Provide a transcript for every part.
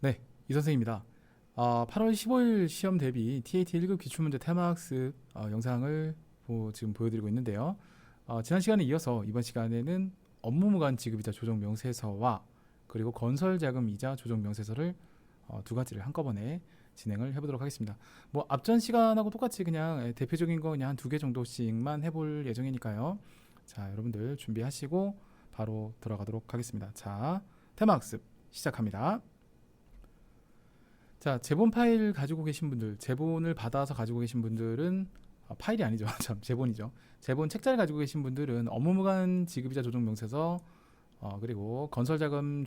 네, 이 선생입니다. 8월 15일 시험 대비 TAT 1급 기출문제 테마학습 영상을 지금 보여드리고 있는데요. 지난 시간에 이어서 이번 시간에는 업무무관 지급이자 조정명세서와 그리고 건설자금이자 조정명세서를 두 가지를 한꺼번에 진행을 해보도록 하겠습니다. 뭐 앞전 시간하고 똑같이 그냥 대표적인 거 그냥 한 두 개 정도씩만 해볼 예정이니까요. 자, 여러분들 준비하시고 바로 들어가도록 하겠습니다. 자, 테마학습 시작합니다. 자, 제본 파일 가지고 계신 분들, 제본을 받아서 가지고 계신 분들은 파일이 아니죠. 참, 제본이죠. 제본 책자를 가지고 계신 분들은 업무무관 지급이자 조정명세서 그리고 건설자금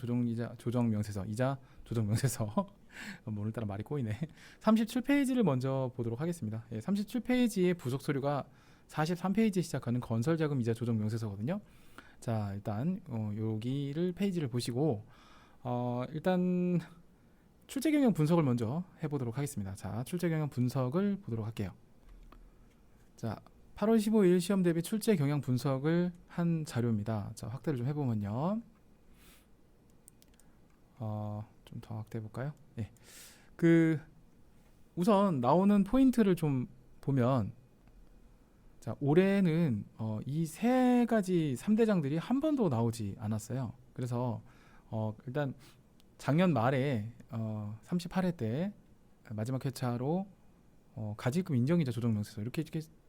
조정명세서 이자 조정명세서 오늘따라 말이 꼬이네. 37페이지를 먼저 보도록 하겠습니다. 37페이지의 부속 서류가 43페이지에 시작하는 건설자금 이자 조정명세서거든요. 자, 일단 여기를 페이지를 보시고 일단 출제경영 분석을 먼저 해보도록 하겠습니다. 자, 출제경영 분석을 보도록 할게요. 자, 8월 15일 시험 대비 출제경영 분석을 한 자료입니다. 자, 확대를 좀 해보면요. 좀 더 확대해 볼까요? 네. 우선 나오는 포인트를 좀 보면, 자, 올해는 이 세 가지 3대장들이 한 번도 나오지 않았어요. 그래서 일단 작년 말에 38회 때 마지막 회차로 가지금 인정이자 조정명세서 이렇게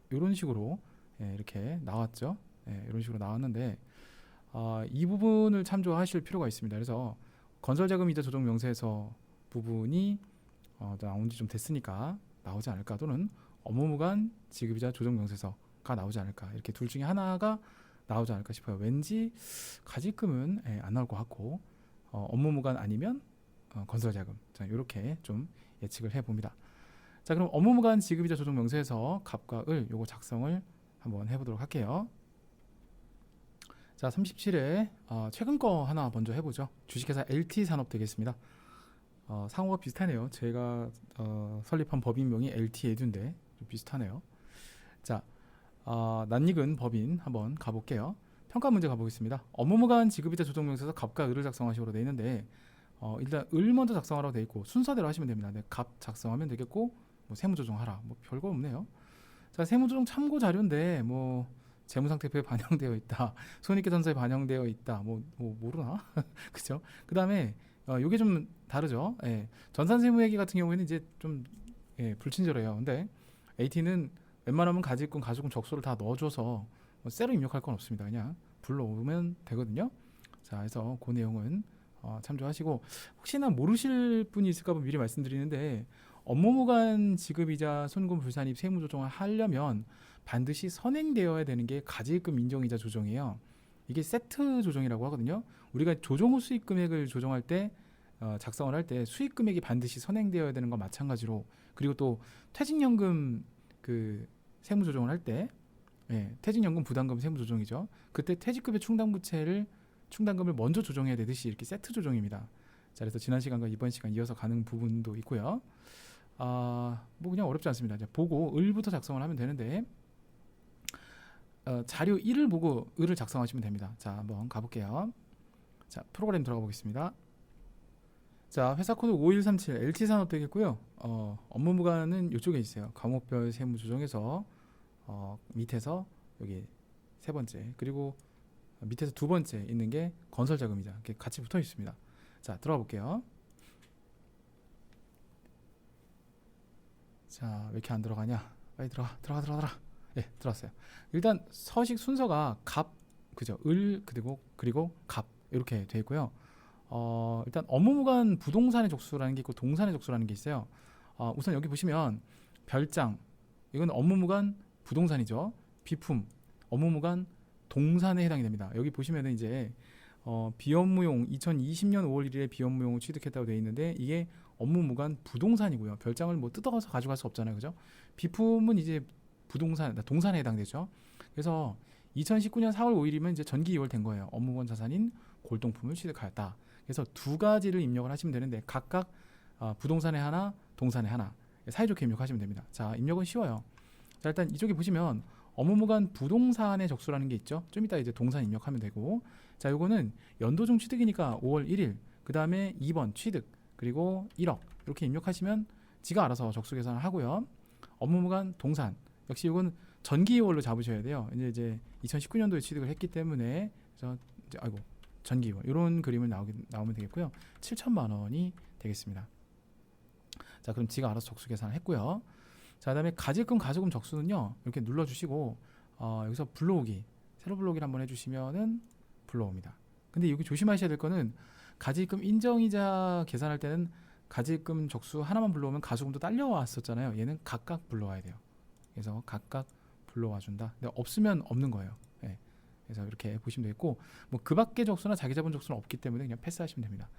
이런 식으로 이렇게 나왔죠. 이런 식으로 나왔는데 이 부분을 참조하실 필요가 있습니다. 그래서 건설자금이자 조정명세서 부분이 나온 지 좀 됐으니까 나오지 않을까, 또는 업무무관 지급이자 조정명세서가 나오지 않을까, 이렇게 둘 중에 하나가 나오지 않을까 싶어요. 왠지 가지금은 안 나올 것 같고 업무무관 아니면 건설자금, 자, 이렇게 좀 예측을 해봅니다. 자, 그럼 업무무관 지급이자 조정명세서 갑과 을 요거 작성을 한번 해보도록 할게요. 자, 37회 최근 거 하나 먼저 해보죠. 주식회사 LT산업 되겠습니다. 상호가 비슷하네요. 제가 설립한 법인명이 LT에듀인데 좀 비슷하네요. 자, 낯익은 법인 한번 가볼게요. 평가 문제 가보겠습니다. 업무무관 지급이자 조정명세서 갑과 을을 작성하시고 되어 있는데 일단 을 먼저 작성하라고 되어 있고 순서대로 하시면 됩니다. 네, 갑 작성하면 되겠고 뭐 세무조정하라, 뭐 별거 없네요. 자, 세무조정 참고 자료인데 뭐 재무상태표에 반영되어 있다, 손익계산서에 반영되어 있다, 뭐 모르나? 그죠? 그 다음에 요게 좀 다르죠. 전산세무회계 같은 경우에는 이제 좀 불친절해요. 근데 AT는 웬만하면 가지금, 가중금, 적소를 다 넣어줘서 쎄로 입력할 건 없습니다. 그냥 불러오면 되거든요. 자, 그래서 그 내용은 참조하시고, 혹시나 모르실 분이 있을까 봐 미리 말씀드리는데, 업무무관 지급이자 손금 불산입 세무조정을 하려면 반드시 선행되어야 되는 게 가지금 인정이자 조정이에요. 이게 세트 조정이라고 하거든요. 우리가 조정 후 수익 금액을 조정할 때 작성을 할 때 수익 금액이 반드시 선행되어야 되는 건 마찬가지로, 그리고 또 퇴직연금 세무 조정을 할 때 퇴직연금 부담금 세무 조정이죠. 그때 퇴직급여 충당금을 먼저 조정해야 되듯이 이렇게 세트 조정입니다. 자, 그래서 지난 시간과 이번 시간 이어서 가는 부분도 있고요. 뭐 그냥 어렵지 않습니다. 이제 보고 을부터 작성을 하면 되는데 자료 1을 보고 을을 작성하시면 됩니다. 자, 한번 가볼게요. 자, 프로그램 들어가 보겠습니다. 자, 회사 코드 5137 LT산업 되겠고요. 업무무관은 이쪽에 있어요. 과목별 세무 조정에서 밑에서 여기 세 번째, 그리고 밑에서 두 번째 있는 게 건설자금이자 이렇게 같이 붙어 있습니다. 자, 들어가 볼게요. 자, 왜 이렇게 안 들어가냐? 빨리 들어가. 예, 들어왔어요. 일단 서식 순서가 갑, 그죠? 을, 그리고 갑 이렇게 돼 있고요. 일단 업무무관 부동산의 족수라는 게 있고 동산의 족수라는 게 있어요. 우선 여기 보시면 별장, 이건 업무무관 부동산이죠. 비품, 업무무관 동산에 해당이 됩니다. 여기 보시면은 이제 비업무용 2020년 5월 1일에 비업무용을 취득했다고 되어 있는데 이게 업무무관 부동산이고요. 별장을 뭐 뜯어가서 가져갈 수 없잖아요, 그죠? 비품은 이제 동산에 해당되죠. 그래서 2019년 4월 5일이면 이제 전기 2월 된 거예요. 업무무관 자산인 골동품을 취득하였다. 그래서 두 가지를 입력을 하시면 되는데 각각 부동산에 하나, 동산에 하나 사이좋게 입력하시면 됩니다. 자, 입력은 쉬워요. 자, 일단 이쪽에 보시면 업무무관 부동산의 적수라는 게 있죠. 좀 이따 이제 동산 입력하면 되고, 자, 요거는 연도중 취득이니까 5월 1일, 그 다음에 2번 취득, 그리고 1억 이렇게 입력하시면 지가 알아서 적수 계산을 하고요. 업무무관 동산 역시 이건 전기월로 잡으셔야 돼요. 이제 2019년도에 취득을 했기 때문에 그래서 이제 아이고 전기월 이런 그림을 나오면 되겠고요. 7천만 원이 되겠습니다. 자, 그럼 지가 알아서 적수 계산을 했고요. 자, 그다음에 가질금 가소금 적수는요. 이렇게 눌러주시고 여기서 불러오기 세로 불러오기를 한번 해주시면은 불러옵니다. 근데 여기 조심하셔야 될 거는 가질금 인정이자 계산할 때는 가질금 적수 하나만 불러오면 가소금도 딸려왔었잖아요. 얘는 각각 불러와야 돼요. 그래서 각각 불러와 준다. 근데 없으면 없는 거예요. 네. 그래서 이렇게 보시면 되겠고 뭐 그 밖의 적수나 자기자본 적수는 없기 때문에 그냥 패스하시면 됩니다.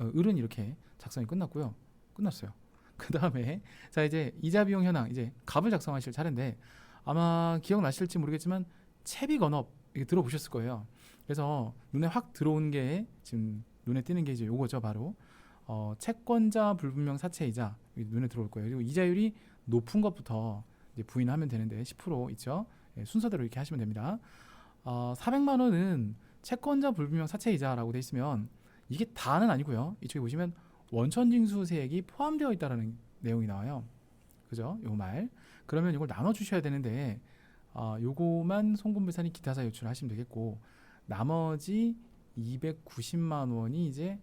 을은 이렇게 작성이 끝났고요. 끝났어요. 그 다음에 자 이제 이자 비용 현황 이제 갑을 작성하실 차례인데 아마 기억나실지 모르겠지만 채비 건업 이게 들어보셨을 거예요. 그래서 눈에 확 들어온 게 지금 눈에 띄는 게 이제 요거죠. 바로 채권자 불분명 사채이자 눈에 들어올 거예요. 그리고 이자율이 높은 것부터 이제 부인하면 되는데 10% 있죠. 예, 순서대로 이렇게 하시면 됩니다. 400만 원은 채권자 불분명 사채이자라고 돼 있으면 이게 다는 아니고요. 이쪽에 보시면 원천징수세액이 포함되어 있다라는 내용이 나와요. 그죠? 요 말. 그러면 이걸 나눠 주셔야 되는데 요거만 송금불산이 기타사 요출하시면 되겠고 나머지 290만 원이 이제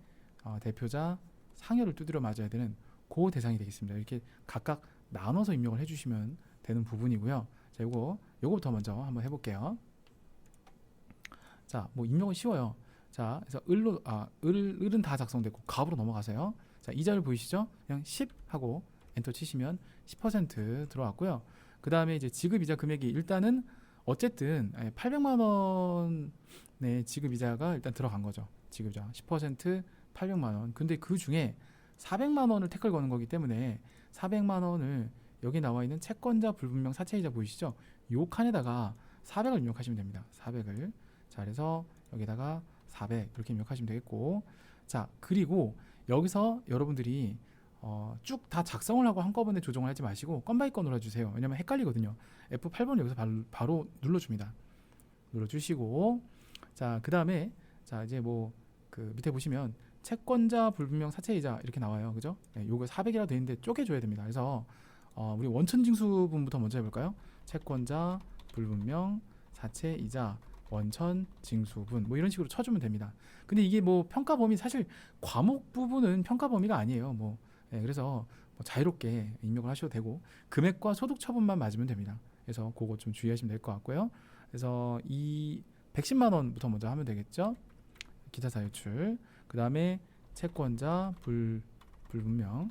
대표자 상여를 두드려 맞아야 되는 그 대상이 되겠습니다. 이렇게 각각 나눠서 입력을 해주시면 되는 부분이고요. 자, 요거부터 먼저 한번 해볼게요. 자, 뭐 입력은 쉬워요. 자, 그래서 을은 다 작성됐고 갑으로 넘어가세요. 자, 이자율 보이시죠? 그냥 10 하고 엔터 치시면 10% 들어왔고요. 그 다음에 이제 지급이자 금액이 일단은 어쨌든 800만 원의 지급이자가 일단 들어간 거죠. 지급이자 10% 800만 원. 근데 그 중에 400만 원을 태클 거는 거기 때문에 400만 원을 여기 나와 있는 채권자 불분명 사채이자 보이시죠? 요 칸에다가 400을 입력하시면 됩니다. 400을. 자, 그래서 여기다가 400 이렇게 입력하시면 되겠고 자, 그리고 여기서 여러분들이 쭉 다 작성을 하고 한꺼번에 조정을 하지 마시고 건 바이 건으로 해주세요. 왜냐면 헷갈리거든요. F8번 여기서 바로 눌러줍니다. 눌러주시고 자, 그 다음에 자 이제 뭐 그 밑에 보시면 채권자 불분명 사채이자 이렇게 나와요. 그죠? 네, 요거 400이라고 되어 있는데 쪼개줘야 됩니다. 그래서 우리 원천징수분부터 먼저 해볼까요? 채권자 불분명 사채이자 원천징수분 뭐 이런 식으로 쳐주면 됩니다. 근데 이게 뭐 평가 범위 사실 과목 부분은 평가 범위가 아니에요. 뭐 그래서 뭐 자유롭게 입력을 하셔도 되고 금액과 소득 처분만 맞으면 됩니다. 그래서 그거 좀 주의하시면 될 것 같고요. 그래서 이 110만 원부터 먼저 하면 되겠죠. 기타 사유출. 그 다음에 채권자 불분명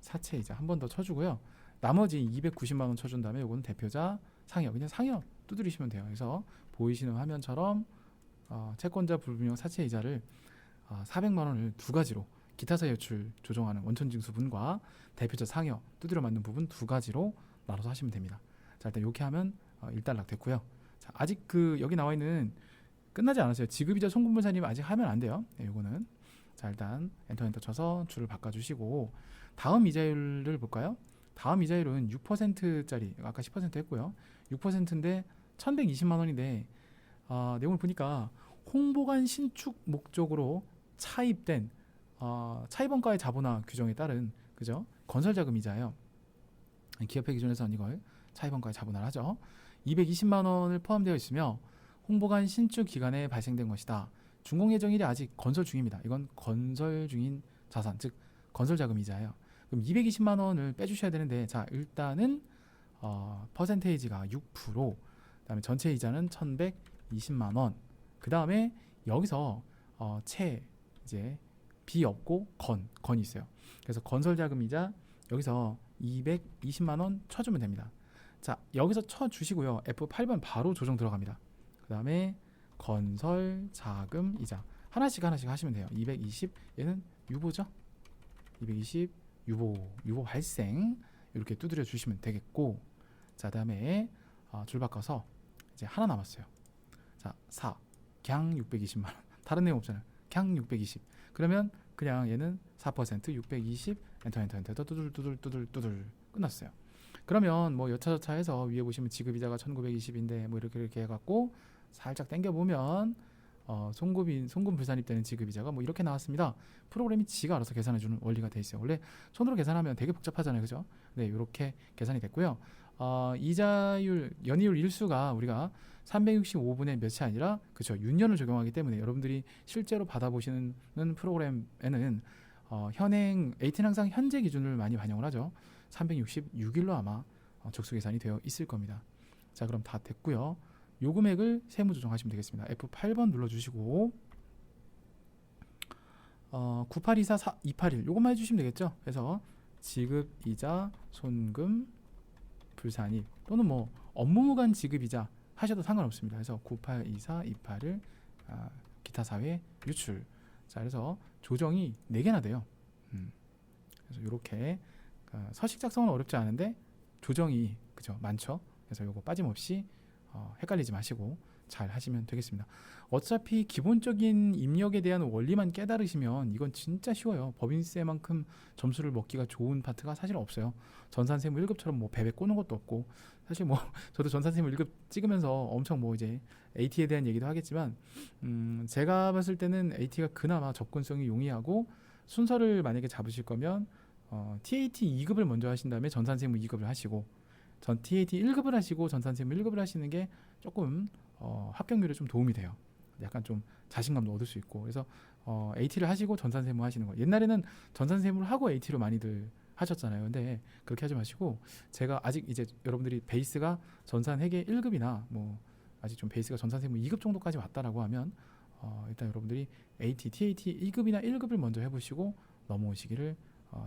사채이자 한 번 더 쳐주고요. 나머지 290만 원 쳐준 다음에 이거는 대표자 상여 그냥 상여 두드리시면 돼요. 그래서 보이시는 화면처럼 채권자 불분명 사채이자를 400만 원을 두 가지로 기타 사유출 조정하는 원천징수분과 대표자 상여 두드려 맞는 부분 두 가지로 나눠서 하시면 됩니다. 자, 일단 이렇게 하면 일단락 됐고요. 자, 아직 여기 나와 있는 끝나지 않았어요. 지급이자 송금분사님 아직 하면 안 돼요. 네, 요거는 자, 일단 엔터 쳐서 줄을 바꿔주시고 다음 이자율을 볼까요? 다음 이자율은 6%짜리 아까 10% 했고요. 6%인데 1120만 원인데 내용을 보니까 홍보관 신축 목적으로 차입된 차입원가의 자본화 규정에 따른 그죠? 건설자금 이자예요. 기업회 기준에서는 이걸 차입원가의 자본화를 하죠. 220만 원을 포함되어 있으며 홍보관 신축 기간에 발생된 것이다. 준공 예정일이 아직 건설 중입니다. 이건 건설 중인 자산, 즉 건설자금 이자예요. 그럼 220만 원을 빼주셔야 되는데 자, 일단은 퍼센테이지가 6%, 그다음에 전체 이자는 1,120만 원. 그 다음에 여기서 이제 비 없고 건이 있어요. 그래서 건설자금 이자 여기서 220만 원 쳐주면 됩니다. 자, 여기서 쳐주시고요. F8번 바로 조정 들어갑니다. 그 다음에 건설자금 이자 하나씩 하시면 돼요. 220 얘는 유보죠. 220 유보 발생 이렇게 두드려 주시면 되겠고 자, 다음에 줄 바꿔서 이제 하나 남았어요. 자, 4 그냥 620만 원. 다른 내용 없잖아요. 그냥 620. 그러면 그냥 얘는 4% 620 엔터 두들 끝났어요. 그러면 뭐 여차저차 해서 위에 보시면 지급이자가 1920인데 뭐 이렇게 해갖고 살짝 당겨 보면 송금 불산입되는 지급이자가 뭐 이렇게 나왔습니다. 프로그램이 지가 알아서 계산해주는 원리가 돼 있어요. 원래 손으로 계산하면 되게 복잡하잖아요, 그죠? 네, 이렇게 계산이 됐고요. 이자율 연이율 일수가 우리가 365분의 몇이 아니라 그죠, 윤년을 적용하기 때문에 여러분들이 실제로 받아보시는 프로그램에는 현행 AT는 항상 현재 기준을 많이 반영을 하죠. 366일로 아마 적수 계산이 되어 있을 겁니다. 자, 그럼 다 됐고요. 요 금액을 세무 조정하시면 되겠습니다. F8번 눌러주시고 9824281 요것만 해주시면 되겠죠. 그래서 지급이자 손금 불산입 또는 뭐 업무무관 지급이자 하셔도 상관없습니다. 그래서 9824281 기타 사회 유출. 자, 그래서 조정이 4개나 돼요. 그래서 이렇게 서식 작성은 어렵지 않은데 조정이 그죠 많죠. 그래서 요거 빠짐없이 헷갈리지 마시고 잘 하시면 되겠습니다. 어차피 기본적인 입력에 대한 원리만 깨달으시면 이건 진짜 쉬워요. 법인세만큼 점수를 먹기가 좋은 파트가 사실 없어요. 전산세무 1급처럼 뭐 베베 꼬는 것도 없고, 사실 뭐 저도 전산세무 1급 찍으면서 엄청 뭐 이제 AT에 대한 얘기도 하겠지만 제가 봤을 때는 AT가 그나마 접근성이 용이하고, 순서를 만약에 잡으실 거면 TAT 2급을 먼저 하신 다음에 전산세무 2급을 하시고, TAT 1급을 하시고 전산세무 1급을 하시는 게 조금 합격률에 좀 도움이 돼요. 약간 좀 자신감도 얻을 수 있고. 그래서 AT를 하시고 전산세무 하시는 거. 옛날에는 전산세무를 하고 AT로 많이들 하셨잖아요. 근데 그렇게 하지 마시고, 제가 아직 이제 여러분들이 베이스가 전산회계 1급이나 뭐 아직 좀 베이스가 전산세무 2급 정도까지 왔다라고 하면 일단 여러분들이 AT, TAT 2급이나 1급을 먼저 해보시고 넘어오시기를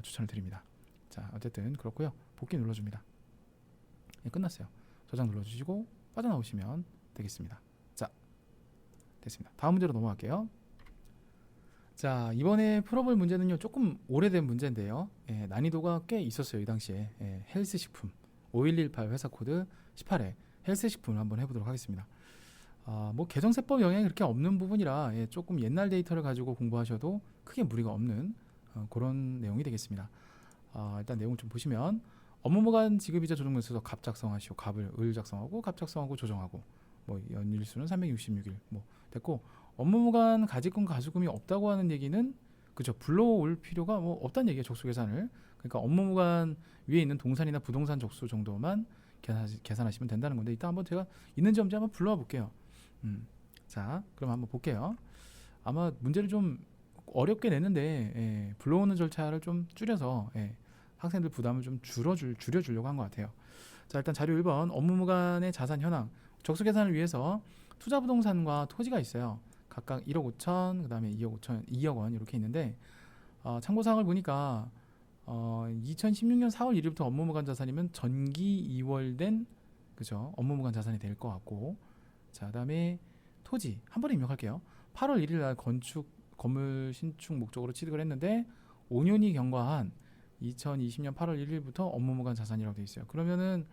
추천을 드립니다. 자, 어쨌든 그렇고요. 복귀 눌러줍니다. 예, 끝났어요. 저장 눌러주시고 빠져나오시면 되겠습니다. 자, 됐습니다. 다음 문제로 넘어갈게요. 자, 이번에 풀어볼 문제는요, 조금 오래된 문제인데요. 예, 난이도가 꽤 있었어요, 이 당시에. 예, 헬스식품 5118 회사 코드 18회 헬스식품을 한번 해보도록 하겠습니다. 뭐 계정세법 영향이 그렇게 없는 부분이라 예, 조금 옛날 데이터를 가지고 공부하셔도 크게 무리가 없는 그런 내용이 되겠습니다. 일단 내용 좀 보시면, 업무무관 지급이자 조정문서서 갑 작성하시고 갑을 을 작성하고 갑 작성하고 조정하고, 뭐 연일수는 366일 뭐 됐고, 업무무관 가지금 가수금이 없다고 하는 얘기는 그죠, 불러올 필요가 뭐 없다는 얘기예요. 적수 계산을. 그러니까 업무무관 위에 있는 동산이나 부동산 적수 정도만 계산하시면 된다는 건데, 이따 한번 제가 있는지 없는지 한번 불러와 볼게요. 자, 그럼 한번 볼게요. 아마 문제를 좀 어렵게 냈는데 예, 불러오는 절차를 좀 줄여서 예, 학생들 부담을 좀 줄여주려고 한 것 같아요. 자, 일단 자료 1번 업무무관의 자산 현황 적수 계산을 위해서 투자부동산과 토지가 있어요. 각각 1억 5천, 그 다음에 2억 5천, 2억 원 이렇게 있는데, 참고사항을 보니까 2016년 4월 1일부터 업무무관 자산이면 전기 이월된 그죠 업무무관 자산이 될 것 같고, 자, 그다음에 토지 한 번에 입력할게요. 8월 1일 날 건축 건물 신축 목적으로 취득을 했는데 5년이 경과한 2020년 8월 1일부터 업무무관 자산이라고 되어 있어요. 그러면은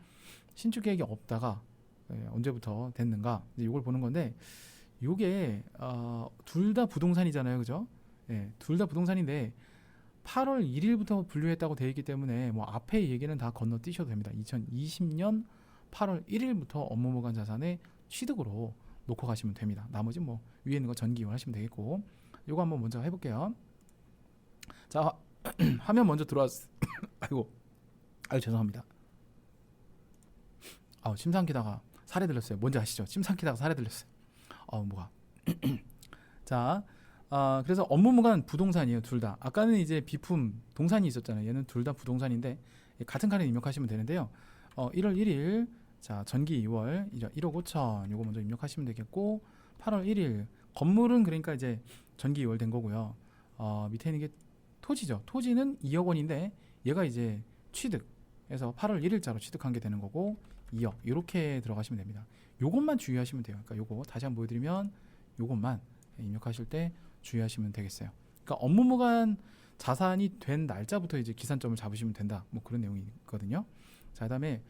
신축 계획이 없다가 언제부터 됐는가, 이걸 보는 건데, 요게 둘 다 부동산이잖아요, 그죠? 예, 둘 다 부동산인데 8월 1일부터 분류했다고 되어 있기 때문에 뭐 앞에 얘기는 다 건너뛰셔도 됩니다. 2020년 8월 1일부터 업무무관 자산의 취득으로 놓고 가시면 됩니다. 나머지 뭐 위에 있는 거 전기 이용하시면 되겠고, 요거 한번 먼저 해볼게요. 자, 화면 먼저 들어왔. 아이고, 죄송합니다. 침 삼키다가 살에 들렸어요. 뭔지 아시죠? 침 삼키다가 살에 들렸어요. 뭐가? 자, 그래서 업무무관 부동산이에요, 둘 다. 아까는 이제 비품 동산이 있었잖아요. 얘는 둘 다 부동산인데 같은 칸에 입력하시면 되는데요. 1월 1일 자, 전기 2월 1억 5천 요거 먼저 입력하시면 되겠고, 8월 1일 건물은 그러니까 이제 전기 2월 된 거고요. 밑에 있는 게 토지죠. 토지는 2억 원인데 얘가 이제 취득해서 8월 1일자로 취득한 게 되는 거고 2억 이렇게 들어가시면 됩니다. 요것만 주의하시면 돼요. 그러니까 요거 다시 한번 보여드리면 요것만 입력하실 때 주의하시면 되겠어요. 그러니까 업무무관 자산이 된 날짜부터 이제 기산점을 잡으시면 된다. 뭐 그런 내용이거든요. 자, 그다음에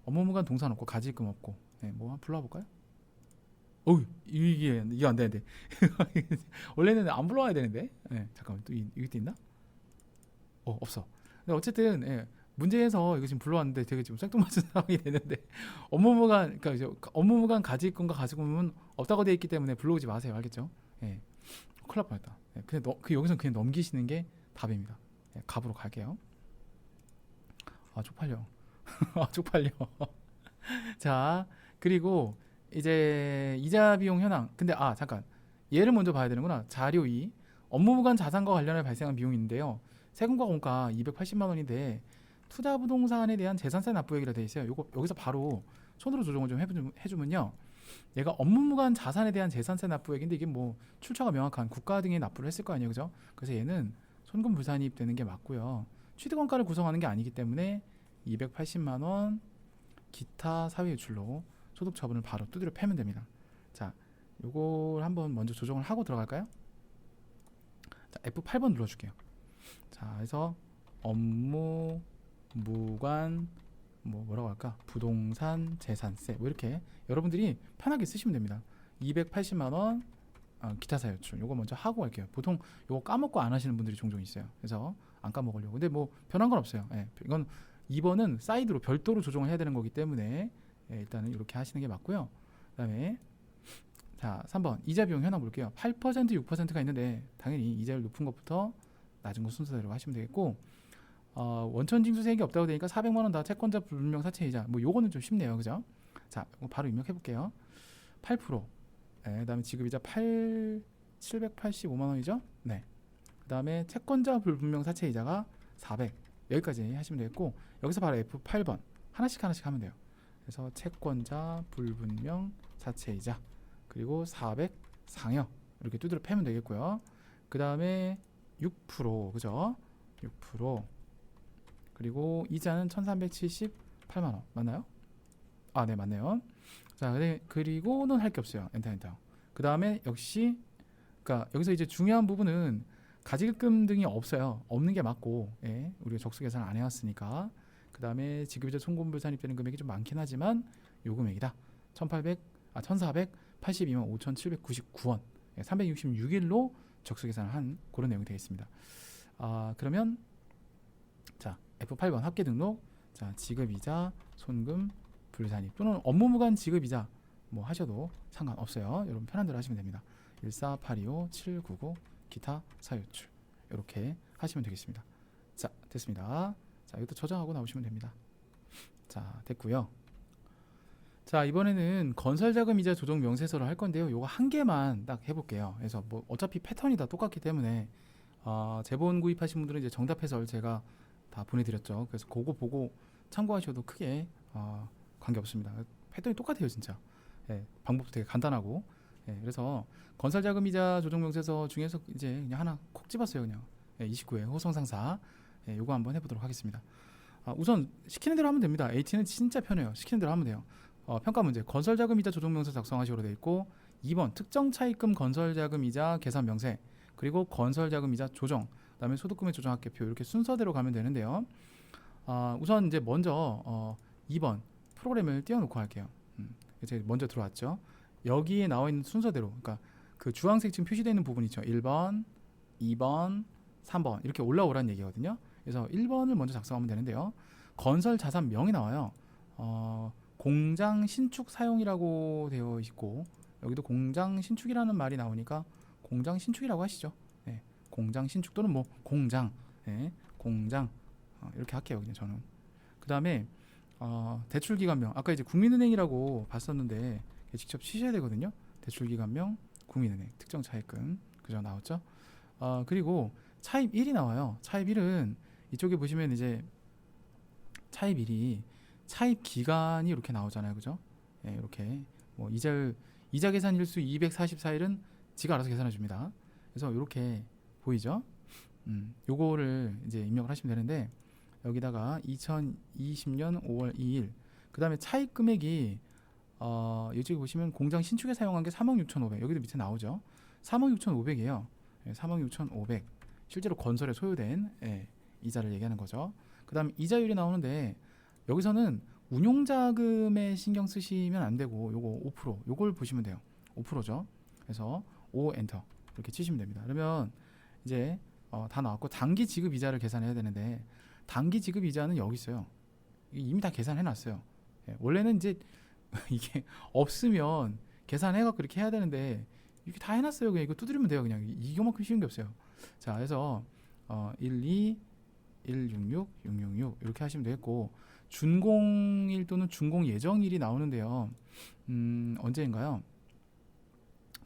업무무관 동산 없고 가지금 없고, 뭐 한번 불러와 볼까요? 이게 안 되는데. 원래는 안 불러와야 되는데. 잠깐만, 또 이게 있나? 없어. 근데 어쨌든 문제에서 이거 지금 불러왔는데 되게 지금 생뚱맞은 상황이 되는데, 업무무관, 그러니까 이제 업무무관 가지금과 가지금은 없다고 되어 있기 때문에 불러오지 마세요. 알겠죠? 예, 큰일 날 뻔했다. 예, 근데 여기서 그냥 넘기시는 게 답입니다. 예, 갑으로 갈게요. 아 쪽팔려. 아 쪽팔려. 자, 그리고 이제 이자 비용 현황. 근데 잠깐. 얘를 먼저 봐야 되는구나. 자료 2. 업무부관 자산과 관련해 발생한 비용인데요. 세금과 공과 280만 원인데 투자 부동산에 대한 재산세 납부액이라 되어 있어요. 요거 여기서 바로 손으로 조정을 좀 해주면요. 얘가 업무부관 자산에 대한 재산세 납부액인데 이게 뭐 출처가 명확한 국가 등에 납부를 했을 거 아니에요, 그죠? 그래서 얘는 손금 불산입 되는 게 맞고요. 취득원가를 구성하는 게 아니기 때문에 280만 원 기타 사회유출로 소득 처분을 바로 두드려 패면 됩니다. 자, 요걸 한번 먼저 조정을 하고 들어갈까요? 자, F8번 눌러줄게요. 자, 그래서 업무 무관 뭐라고 할까? 부동산 재산세 뭐 이렇게 여러분들이 편하게 쓰시면 됩니다. 280만 원 기타 사유출 요거 먼저 하고 갈게요. 보통 요거 까먹고 안 하시는 분들이 종종 있어요. 그래서 안 까먹으려고. 근데 뭐 변한 건 없어요. 예, 이건 2번은 사이드로 별도로 조정을 해야 되는 거기 때문에 예, 일단은 이렇게 하시는 게 맞고요. 그다음에 자 3번 이자 비용 현황 볼게요. 8% 6%가 있는데 당연히 이자율 높은 것부터 낮은 것 순서대로 하시면 되겠고 원천 징수세액이 없다고 되니까 400만 원 다 채권자 불분명 사채이자 뭐 요거는 좀 쉽네요, 그죠? 자 바로 입력해 볼게요. 8%. 네, 그다음에 지급이자 785만 원이죠? 네. 그다음에 채권자 불분명 사채이자가 400. 여기까지 하시면 되겠고 여기서 바로 F8번 하나씩 하면 돼요. 그래서 채권자 불분명 사채이자 그리고 400 상여 이렇게 두드려 패면 되겠고요. 그다음에 6% 그죠? 6% 그리고 이자는 1378만 원 맞나요? 네 맞네요. 자, 그리고는 할 게 없어요. 엔터. 그 다음에 역시 그러니까 여기서 이제 중요한 부분은 가지금 등이 없어요. 없는 게 맞고 예, 우리가 적수 계산을 안 해왔으니까. 그 다음에 지급이자 송금 불산입되는 금액이 좀 많긴 하지만 요 금액이다. 1482만 5799원 366일로 적수 계산을 한 그런 내용이 되겠습니다. 그러면 자 F8번 합계 등록 자 지급이자 손금 불산입 또는 업무무관 지급이자 뭐 하셔도 상관없어요. 여러분 편한 대로 하시면 됩니다. 14825 799 기타 사유출 이렇게 하시면 되겠습니다. 자 됐습니다. 자 이것도 저장하고 나오시면 됩니다. 자 됐고요. 자 이번에는 건설자금이자 조정 명세서를 할 건데요. 요거 한 개만 딱 해볼게요. 그래서 뭐 어차피 패턴이 다 똑같기 때문에 제본 구입하신 분들은 이제 정답 해설 제가 다 보내드렸죠. 그래서 그거 보고 참고하셔도 크게 관계없습니다. 패턴이 똑같아요 진짜. 예, 방법도 되게 간단하고 그래서 건설자금이자 조정명세서 중에서 이제 그냥 하나 콕 집었어요. 그냥 29회 호송상사 요거 한번 해보도록 하겠습니다. 우선 시키는 대로 하면 됩니다. AT는 진짜 편해요. 시키는 대로 하면 돼요. 평가 문제 건설자금이자 조정명세 작성하시오로 되어 있고 2번 특정 차입금 건설자금이자 계산명세 그리고 건설자금이자 조정 그다음에 소득금액 조정합계표 이렇게 순서대로 가면 되는데요. 우선 이제 먼저 2번 프로그램을 띄워놓고 할게요. 이제 먼저 들어왔죠. 여기에 나와 있는 순서대로, 그러니까 그 주황색 지금 표시되어 있는 부분 있죠. 1번, 2번, 3번 이렇게 올라오라는 얘기거든요. 그래서 1번을 먼저 작성하면 되는데요. 건설 자산명이 나와요. 공장 신축 사용이라고 되어 있고 여기도 공장 신축이라는 말이 나오니까 공장 신축이라고 하시죠. 네, 공장 신축 또는 뭐 공장, 공장 이렇게 할게요. 그냥 저는. 그 다음에 대출기간명 아까 이제 국민은행이라고 봤었는데 직접 치셔야 되거든요. 대출기간명 국민은행 특정 차입금 그죠 나왔죠. 그리고 차입 1이 나와요. 차입 1은 이쪽에 보시면 이제 차입 1이 차입 기간이 이렇게 나오잖아요. 그죠? 예, 이렇게 뭐 이자 계산 일수 244일은 지가 알아서 계산해 줍니다. 그래서 이렇게 보이죠? 요거를 이제 입력을 하시면 되는데 여기다가 2020년 5월 2일 그 다음에 차입 금액이 이쪽에 보시면 공장 신축에 사용한 게 36,500 여기도 밑에 나오죠. 36,500이에요. 36,500 실제로 건설에 소요된 이자를 얘기하는 거죠. 그 다음에 이자율이 나오는데 여기서는 운용자금에 신경 쓰시면 안 되고 요거 5% 요걸 보시면 돼요. 5%죠. 그래서 5 엔터 이렇게 치시면 됩니다. 그러면 이제 다 나왔고 단기 지급 이자를 계산해야 되는데 단기 지급 이자는 여기 있어요. 이미 다 계산해 놨어요. 원래는 이제 이게 없으면 계산해갖고 이렇게 해야 되는데 이게 다 해놨어요. 그냥 이거 두드리면 돼요. 그냥 이거만큼 쉬운 게 없어요. 자, 그래서 12 166 666 이렇게 하시면 되겠고, 준공일 또는 준공 예정일이 나오는데요. 언제인가요?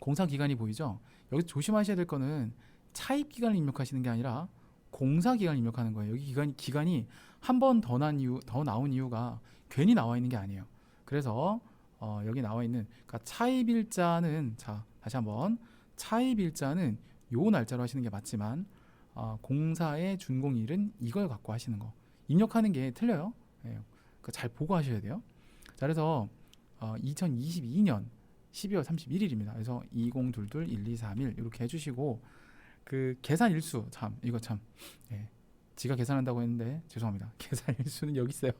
공사 기간이 보이죠? 여기서 조심하셔야 될 거는 차입 기간을 입력하시는 게 아니라 공사 기간을 입력하는 거예요. 여기 기간이 한 번 더 나온 이유가 괜히 나와 있는 게 아니에요. 그래서 여기 나와 있는, 그러니까 차입일자는, 자 다시 한번, 차입일자는 요 날짜로 하시는 게 맞지만 공사의 준공일은 이걸 갖고 하시는 거, 입력하는 게 틀려요. 예, 그러니까 잘 보고 하셔야 돼요. 자, 그래서 2022년 12월 31일입니다. 그래서 2022 1231 이렇게 해주시고, 그 계산 일수, 참 이거 참, 예, 지가 계산한다고 했는데 죄송합니다. 계산 일수는 여기 있어요.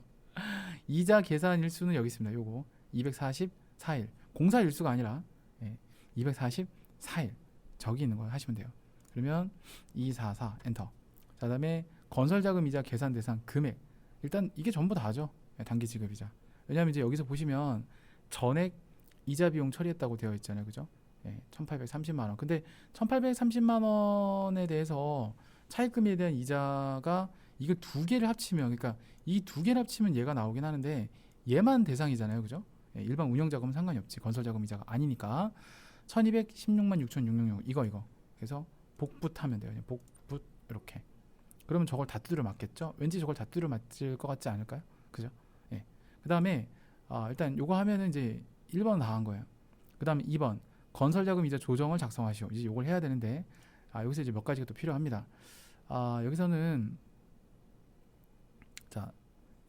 이자 계산 일수는 여기 있습니다. 요거 244일, 공사 일수가 아니라 244일 저기 있는 거 하시면 돼요. 그러면 244 엔터. 자, 그다음에 건설자금 이자 계산 대상 금액, 일단 이게 전부 다죠. 단기 지급이자. 왜냐하면 이제 여기서 보시면 전액 이자 비용 처리했다고 되어 있잖아요, 그죠? 1,830만 원. 근데 1,830만 원에 대해서 차입금에 대한 이자가, 이거 두 개를 합치면, 그러니까 이 두 개를 합치면 얘가 나오긴 하는데 얘만 대상이잖아요, 그죠? 일반 운영자금은 상관이 없지, 건설자금 이자가 아니니까. 1,216만 6,666 이거. 그래서 복붙하면 돼요. 그냥 복붙 이렇게. 그러면 저걸 다 두드려 맞겠죠? 왠지 저걸 다 두드려 맞을 것 같지 않을까요? 그죠? 예. 그 다음에 일단 요거 하면은 이제 1번 다 한 거예요. 그 다음에 2번 건설자금 이자 조정을 작성하시오. 이제 요걸 해야 되는데 여기서 이제 몇 가지가 또 필요합니다. 여기서는 자,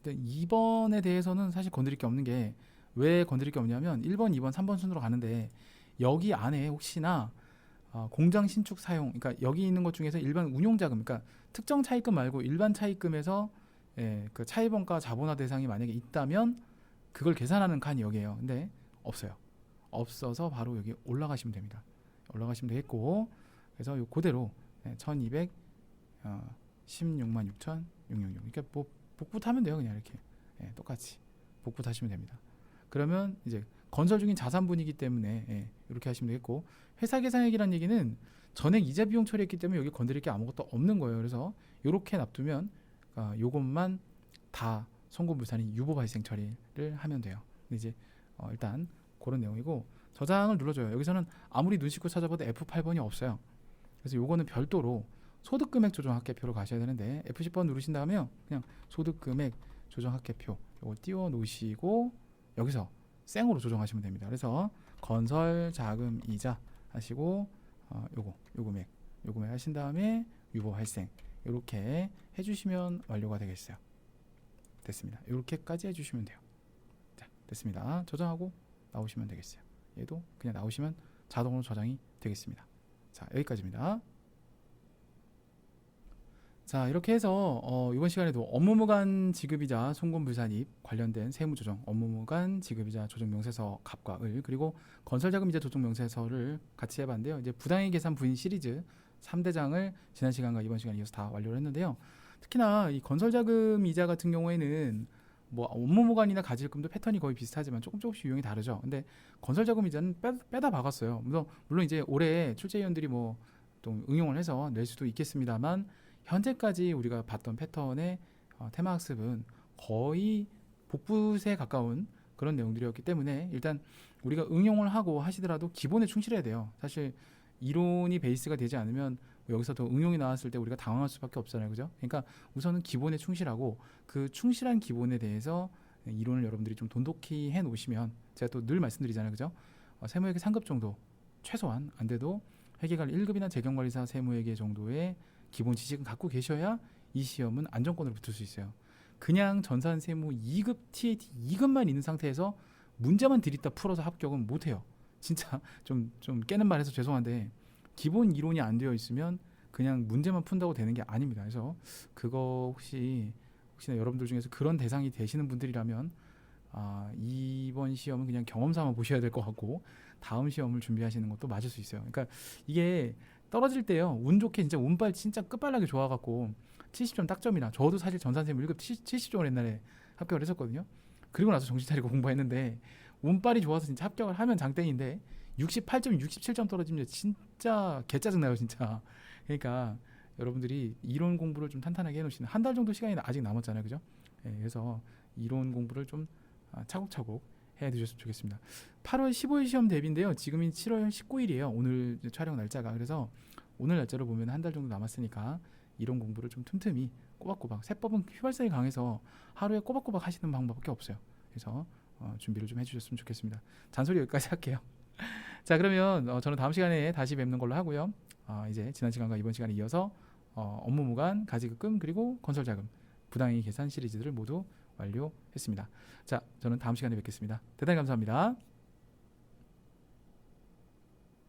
2번에 대해서는 사실 건드릴 게 없는 게, 왜 건드릴 게 없냐면 1번, 2번, 3번 순으로 가는데 여기 안에 혹시나 공장 신축 사용, 그러니까 여기 있는 것 중에서 일반 운용자금, 그러니까 특정 차입금 말고 일반 차입금에서 그 차입원가 자본화 대상이 만약에 있다면 그걸 계산하는 칸이 여기에요. 근데 없어요. 없어서 바로 여기 올라가시면 됩니다. 올라가시면 되겠고, 그래서 요 그대로 1216만 6,666 이렇게 복붙하면 돼요. 그냥 이렇게 똑같이 복붙하시면 됩니다. 그러면 이제 건설 중인 자산분이기 때문에 이렇게 하시면 되겠고, 회사 계산액이라는 얘기는 전액 이자 비용 처리했기 때문에 여기 건드릴 게 아무것도 없는 거예요. 그래서 이렇게 놔두면 요것만 다 송금부산이 유보 발생 처리를 하면 돼요. 근데 이제 일단 그런 내용이고, 저장을 눌러줘요. 여기서는 아무리 눈 씻고 찾아봐도 F8번이 없어요. 그래서 요거는 별도로 소득금액 조정합계표로 가셔야 되는데, F10번 누르신 다음에 그냥 소득금액 조정합계표 요거 띄워 놓으시고 여기서 생으로 조정하시면 됩니다. 그래서 건설 자금 이자 하시고 요 금액 하신 다음에 유보 발생 이렇게 해주시면 완료가 되겠어요. 됐습니다. 이렇게까지 해주시면 돼요. 자, 됐습니다. 저장하고 나오시면 되겠어요. 얘도 그냥 나오시면 자동으로 저장이 되겠습니다. 자, 여기까지입니다. 자, 이렇게 해서 이번 시간에도 업무무관 지급이자 송금불산입 관련된 세무조정, 업무무관 지급이자 조정명세서 갑과 을, 그리고 건설자금이자 조정명세서를 같이 해봤는데요. 이제 부당의 계산 부인 시리즈 3대장을 지난 시간과 이번 시간에 이어서 다 완료를 했는데요. 특히나 이 건설자금 이자 같은 경우에는 뭐 업무무관이나 가질금도 패턴이 거의 비슷하지만 조금씩 유형이 다르죠. 근데 건설자금 이자는 빼다 박았어요. 물론 이제 올해 출제위원들이 뭐 또 응용을 해서 낼 수도 있겠습니다만, 현재까지 우리가 봤던 패턴의 테마학습은 거의 복붙에 가까운 그런 내용들이었기 때문에, 일단 우리가 응용을 하고 하시더라도 기본에 충실해야 돼요. 사실 이론이 베이스가 되지 않으면 여기서 더 응용이 나왔을 때 우리가 당황할 수밖에 없잖아요, 그죠? 그러니까 우선은 기본에 충실하고, 그 충실한 기본에 대해서 이론을 여러분들이 좀 돈독히 해 놓으시면, 제가 또 늘 말씀드리잖아요, 그죠? 세무회계 상급 정도 최소한 안 돼도 회계관리 1급이나 재경관리사 세무회계 정도의 기본 지식은 갖고 계셔야 이 시험은 안정권으로 붙을 수 있어요. 그냥 전산세무 2급 TAT 2급만 있는 상태에서 문제만 들이다 풀어서 합격은 못해요. 진짜 좀 깨는 말 해서 죄송한데, 기본 이론이 안 되어 있으면 그냥 문제만 푼다고 되는 게 아닙니다. 그래서 그거 혹시나 여러분들 중에서 그런 대상이 되시는 분들이라면 이번 시험은 그냥 경험 삼아 보셔야 될 것 같고, 다음 시험을 준비하시는 것도 맞을 수 있어요. 그러니까 이게 떨어질 때요, 운 좋게 진짜 운빨 진짜 끝발나게 좋아갖고 70점 딱점이나, 저도 사실 전산세무 1급 70점을 옛날에 합격을 했었거든요. 그리고 나서 정신 차리고 공부했는데 운빨이 좋아서 진짜 합격을 하면 장땡인데, 68점, 67점 떨어지면 진짜 개짜증 나요, 진짜. 그러니까 여러분들이 이론 공부를 좀 탄탄하게 해놓으시는 한 달 정도 시간이 아직 남았잖아요, 그죠? 예, 그래서 이론 공부를 좀 차곡차곡 해두셨으면 좋겠습니다. 8월 15일 시험 대비인데요. 지금이 7월 19일이에요. 오늘 촬영 날짜가. 그래서 오늘 날짜로 보면 한 달 정도 남았으니까 이론 공부를 좀 틈틈이 꼬박꼬박. 세법은 휘발성이 강해서 하루에 꼬박꼬박 하시는 방법밖에 없어요. 그래서 준비를 좀 해주셨으면 좋겠습니다. 잔소리 여기까지 할게요. 자, 그러면 저는 다음 시간에 다시 뵙는 걸로 하고요. 이제 지난 시간과 이번 시간에 이어서 업무 무관, 가지급금, 그리고 건설자금, 부당이익 계산 시리즈들을 모두 완료했습니다. 자, 저는 다음 시간에 뵙겠습니다. 대단히 감사합니다.